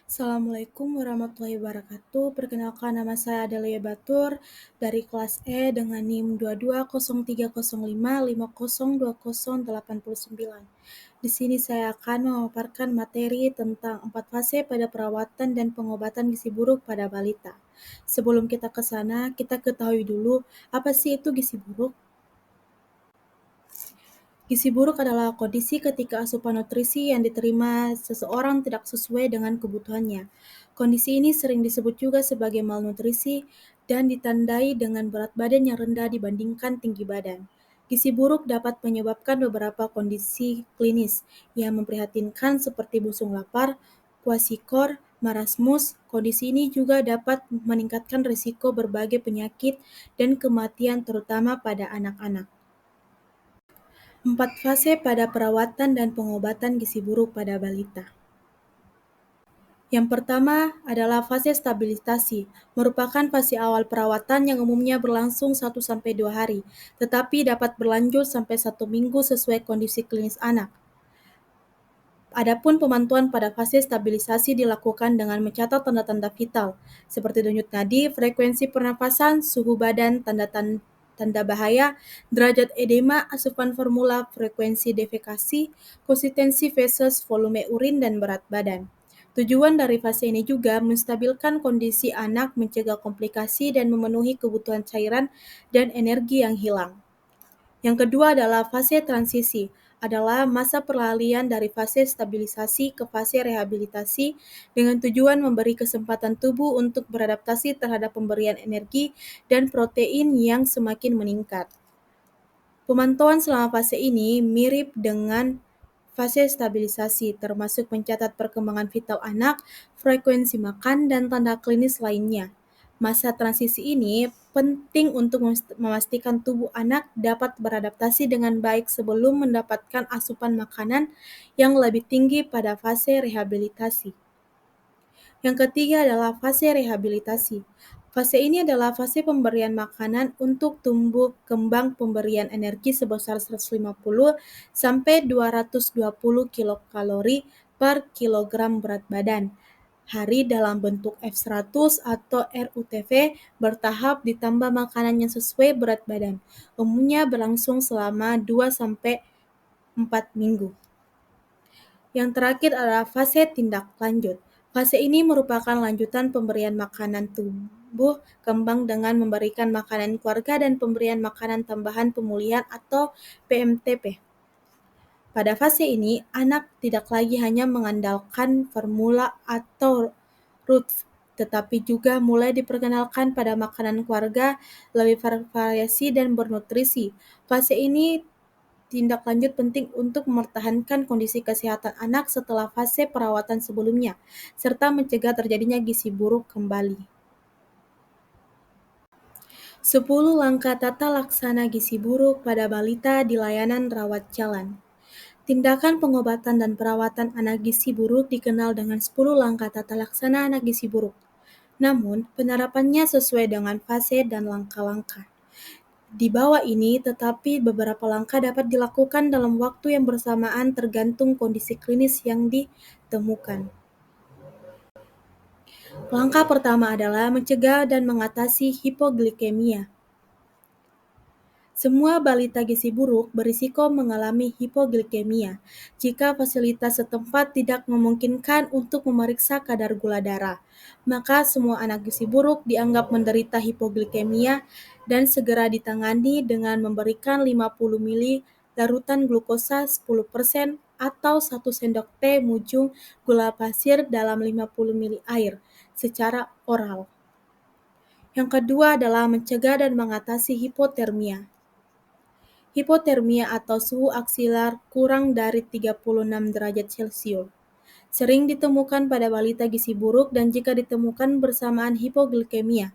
Assalamualaikum warahmatullahi wabarakatuh. Perkenalkan nama saya Adelia Batur dari kelas E dengan NIM 220305502089. Di sini saya akan memaparkan materi tentang 4 fase pada perawatan dan pengobatan gizi buruk pada balita. Sebelum kita ke sana, kita ketahui dulu apa sih itu gizi buruk? Gizi buruk adalah kondisi ketika asupan nutrisi yang diterima seseorang tidak sesuai dengan kebutuhannya. Kondisi ini sering disebut juga sebagai malnutrisi dan ditandai dengan berat badan yang rendah dibandingkan tinggi badan. Gizi buruk dapat menyebabkan beberapa kondisi klinis yang memprihatinkan seperti busung lapar, kwashiorkor, marasmus. Kondisi ini juga dapat meningkatkan risiko berbagai penyakit dan kematian terutama pada anak-anak. 4 fase pada perawatan dan pengobatan gizi buruk pada balita. Yang pertama adalah fase stabilisasi, merupakan fase awal perawatan yang umumnya berlangsung 1-2 hari, tetapi dapat berlanjut sampai 1 minggu sesuai kondisi klinis anak. Adapun pemantauan pada fase stabilisasi dilakukan dengan mencatat tanda-tanda vital, seperti denyut nadi, frekuensi pernapasan, suhu badan, tanda bahaya, derajat edema, asupan formula, frekuensi defekasi, konsistensi feses, volume urin, dan berat badan. Tujuan dari fase ini juga menstabilkan kondisi anak, mencegah komplikasi, dan memenuhi kebutuhan cairan dan energi yang hilang. Yang kedua adalah fase transisi, adalah masa peralihan dari fase stabilisasi ke fase rehabilitasi dengan tujuan memberi kesempatan tubuh untuk beradaptasi terhadap pemberian energi dan protein yang semakin meningkat. Pemantauan selama fase ini mirip dengan fase stabilisasi, termasuk mencatat perkembangan vital anak, frekuensi makan, dan tanda klinis lainnya. Masa transisi ini penting untuk memastikan tubuh anak dapat beradaptasi dengan baik sebelum mendapatkan asupan makanan yang lebih tinggi pada fase rehabilitasi. Yang ketiga adalah fase rehabilitasi. Fase ini adalah fase pemberian makanan untuk tumbuh kembang pemberian energi sebesar 150 sampai 220 kilokalori per kilogram berat badan hari dalam bentuk F100 atau RUTV bertahap ditambah makanan yang sesuai berat badan. Umumnya berlangsung selama 2-4 minggu. Yang terakhir adalah fase tindak lanjut. Fase ini merupakan lanjutan pemberian makanan tumbuh kembang dengan memberikan makanan keluarga dan pemberian makanan tambahan pemulihan atau PMTP. Pada fase ini, anak tidak lagi hanya mengandalkan formula atau root, tetapi juga mulai diperkenalkan pada makanan keluarga lebih bervariasi dan bernutrisi. Fase ini tindak lanjut penting untuk mempertahankan kondisi kesehatan anak setelah fase perawatan sebelumnya, serta mencegah terjadinya gizi buruk kembali. 10 langkah tata laksana gizi buruk pada balita di layanan rawat jalan. Tindakan pengobatan dan perawatan anak gizi buruk dikenal dengan 10 langkah tata laksana anak gizi buruk. Namun, penerapannya sesuai dengan fase dan langkah-langkah di bawah ini, tetapi beberapa langkah dapat dilakukan dalam waktu yang bersamaan tergantung kondisi klinis yang ditemukan. Langkah pertama adalah mencegah dan mengatasi hipoglikemia. Semua balita gizi buruk berisiko mengalami hipoglikemia jika fasilitas setempat tidak memungkinkan untuk memeriksa kadar gula darah. Maka semua anak gizi buruk dianggap menderita hipoglikemia dan segera ditangani dengan memberikan 50 ml larutan glukosa 10% atau 1 sendok teh mujung gula pasir dalam 50 ml air secara oral. Yang kedua adalah mencegah dan mengatasi hipotermia. Hipotermia atau suhu aksilar kurang dari 36 derajat Celcius sering ditemukan pada balita gizi buruk dan jika ditemukan bersamaan hipoglikemia,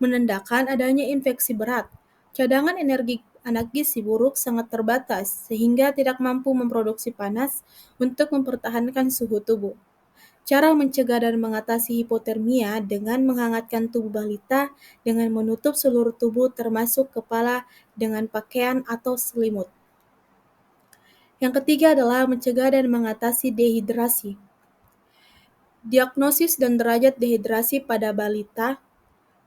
menandakan adanya infeksi berat. Cadangan energi anak gizi buruk sangat terbatas sehingga tidak mampu memproduksi panas untuk mempertahankan suhu tubuh. Cara mencegah dan mengatasi hipotermia dengan menghangatkan tubuh balita dengan menutup seluruh tubuh termasuk kepala dengan pakaian atau selimut. Yang ketiga adalah mencegah dan mengatasi dehidrasi. Diagnosis dan derajat dehidrasi pada balita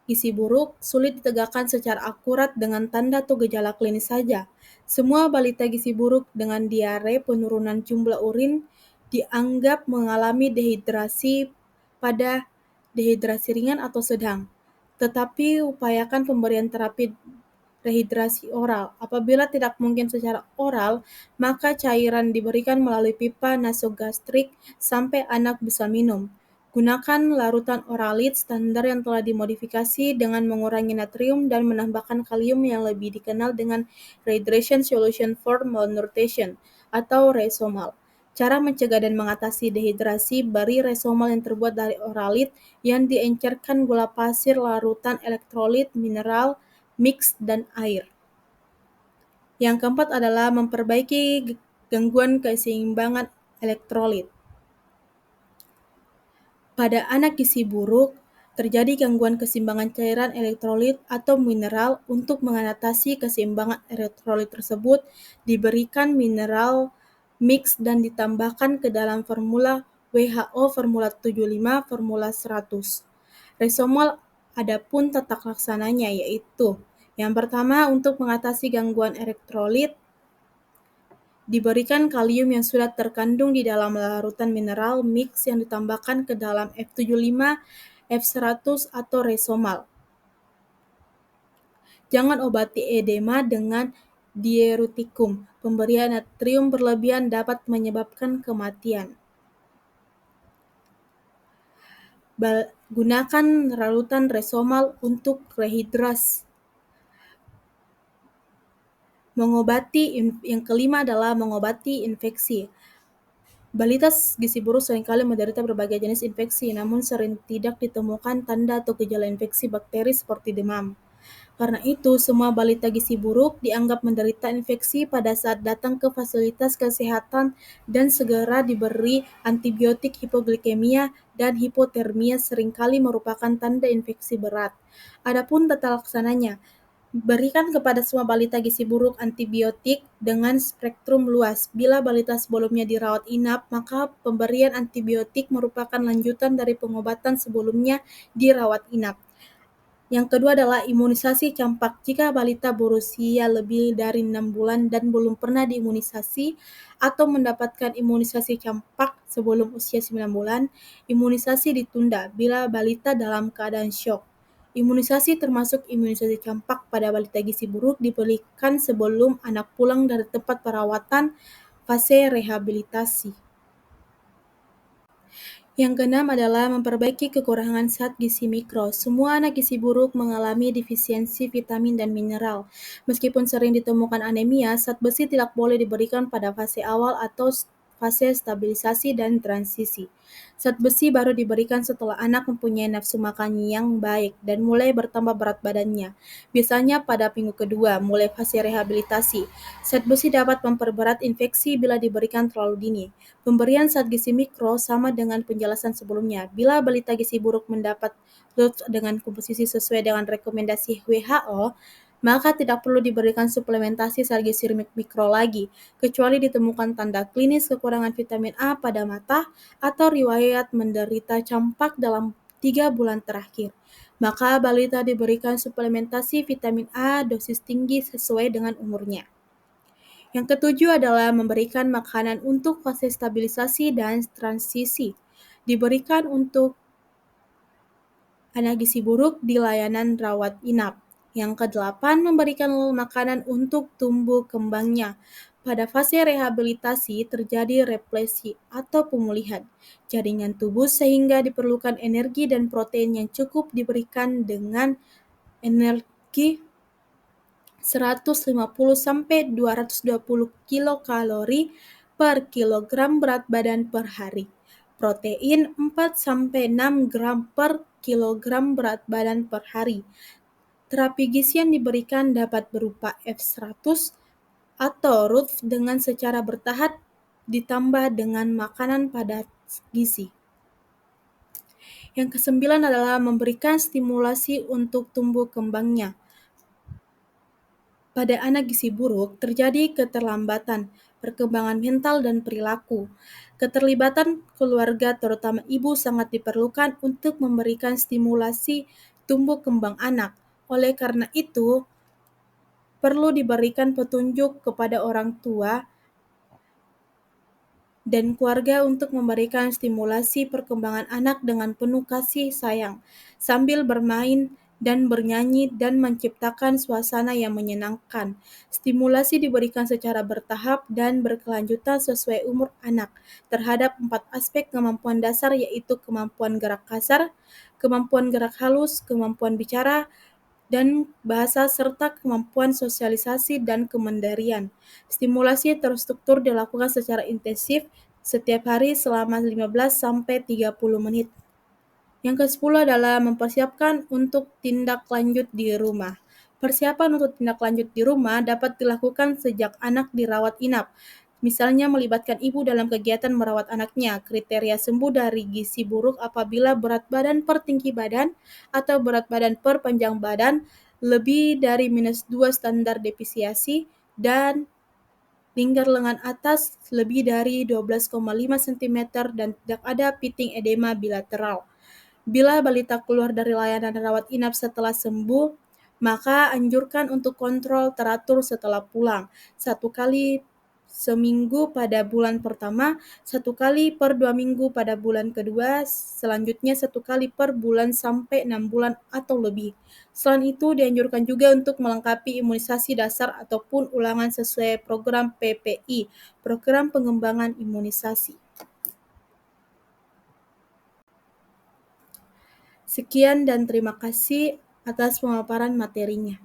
gizi buruk sulit ditegakkan secara akurat dengan tanda atau gejala klinis saja. Semua balita gizi buruk dengan diare, penurunan jumlah urin, dianggap mengalami dehidrasi pada dehidrasi ringan atau sedang. Tetapi upayakan pemberian terapi rehidrasi oral. Apabila tidak mungkin secara oral, maka cairan diberikan melalui pipa nasogastrik sampai anak bisa minum. Gunakan larutan oralit standar yang telah dimodifikasi dengan mengurangi natrium dan menambahkan kalium yang lebih dikenal dengan Rehydration Solution for Malnutrition atau Resomal. Cara mencegah dan mengatasi dehidrasi, beri Resomal yang terbuat dari oralit yang diencerkan gula pasir, larutan elektrolit, mineral, mix, dan air. Yang keempat adalah memperbaiki gangguan keseimbangan elektrolit. Pada anak gizi buruk, terjadi gangguan keseimbangan cairan elektrolit atau mineral. Untuk mengatasi keseimbangan elektrolit tersebut, diberikan mineral mix dan ditambahkan ke dalam formula WHO formula 75, formula 100. Resomol adapun tata laksananya yaitu yang pertama, untuk mengatasi gangguan elektrolit, diberikan kalium yang sudah terkandung di dalam larutan mineral mix yang ditambahkan ke dalam F75, F100 atau Resomal. Jangan obati edema dengan diuretikum. Pemberian natrium berlebihan dapat menyebabkan kematian. Gunakan larutan Resomal untuk rehidrasi. Yang kelima adalah mengobati infeksi. Balita gizi buruk seringkali menderita berbagai jenis infeksi, namun sering tidak ditemukan tanda atau gejala infeksi bakteri seperti demam. Karena itu, semua balita gizi buruk dianggap menderita infeksi pada saat datang ke fasilitas kesehatan dan segera diberi antibiotik. Hipoglikemia dan hipotermia seringkali merupakan tanda infeksi berat. Adapun tata laksananya, berikan kepada semua balita gizi buruk antibiotik dengan spektrum luas. Bila balita sebelumnya dirawat inap, maka pemberian antibiotik merupakan lanjutan dari pengobatan sebelumnya dirawat inap. Yang kedua adalah imunisasi campak. Jika balita berusia lebih dari 6 bulan dan belum pernah diimunisasi atau mendapatkan imunisasi campak sebelum usia 9 bulan, imunisasi ditunda bila balita dalam keadaan syok. Imunisasi termasuk imunisasi campak pada balita gizi buruk diberikan sebelum anak pulang dari tempat perawatan fase rehabilitasi. Yang keenam adalah memperbaiki kekurangan zat gizi mikro. Semua anak gizi buruk mengalami defisiensi vitamin dan mineral. Meskipun sering ditemukan anemia, zat besi tidak boleh diberikan pada fase awal atau fase stabilisasi dan transisi. Zat besi baru diberikan setelah anak mempunyai nafsu makan yang baik dan mulai bertambah berat badannya. Biasanya pada minggu kedua, mulai fase rehabilitasi. Zat besi dapat memperberat infeksi bila diberikan terlalu dini. Pemberian zat gizi mikro sama dengan penjelasan sebelumnya. Bila balita gizi buruk mendapat zat dengan komposisi sesuai dengan rekomendasi WHO, maka tidak perlu diberikan suplementasi zat gizi mikro lagi, kecuali ditemukan tanda klinis kekurangan vitamin A pada mata atau riwayat menderita campak dalam 3 bulan terakhir. Maka balita diberikan suplementasi vitamin A dosis tinggi sesuai dengan umurnya. Yang ketujuh adalah memberikan makanan untuk fase stabilisasi dan transisi. Diberikan untuk anak gizi buruk di layanan rawat inap. Yang kedelapan, memberikan makanan untuk tumbuh kembangnya. Pada fase rehabilitasi terjadi replesi atau pemulihan jaringan tubuh sehingga diperlukan energi dan protein yang cukup diberikan dengan energi 150 sampai 220 kilokalori per kilogram berat badan per hari. Protein 4 sampai 6 gram per kilogram berat badan per hari. Terapi gizi yang diberikan dapat berupa F100 atau RUTF dengan secara bertahap ditambah dengan makanan padat gizi. Yang kesembilan adalah memberikan stimulasi untuk tumbuh kembangnya. Pada anak gizi buruk terjadi keterlambatan perkembangan mental dan perilaku. Keterlibatan keluarga, terutama ibu, sangat diperlukan untuk memberikan stimulasi tumbuh kembang anak. Oleh karena itu, perlu diberikan petunjuk kepada orang tua dan keluarga untuk memberikan stimulasi perkembangan anak dengan penuh kasih sayang, sambil bermain dan bernyanyi dan menciptakan suasana yang menyenangkan. Stimulasi diberikan secara bertahap dan berkelanjutan sesuai umur anak terhadap 4 aspek kemampuan dasar, yaitu kemampuan gerak kasar, kemampuan gerak halus, kemampuan bicara dan bahasa, serta kemampuan sosialisasi dan kemandirian. Stimulasi terstruktur dilakukan secara intensif setiap hari selama 15 sampai 30 menit. Yang ke-10 adalah mempersiapkan untuk tindak lanjut di rumah. Persiapan untuk tindak lanjut di rumah dapat dilakukan sejak anak dirawat inap, misalnya melibatkan ibu dalam kegiatan merawat anaknya. Kriteria sembuh dari gizi buruk apabila berat badan per tinggi badan atau berat badan per panjang badan lebih dari -2 standar deviasi dan lingkar lengan atas lebih dari 12,5 cm dan tidak ada piting edema bilateral. Bila balita keluar dari layanan rawat inap setelah sembuh, maka anjurkan untuk kontrol teratur setelah pulang. 1 kali seminggu pada bulan pertama, 1 kali per 2 minggu pada bulan kedua, selanjutnya 1 kali per bulan sampai 6 bulan atau lebih. Selain itu, dianjurkan juga untuk melengkapi imunisasi dasar ataupun ulangan sesuai program PPI, Program Pengembangan Imunisasi. Sekian dan terima kasih atas pemaparan materinya.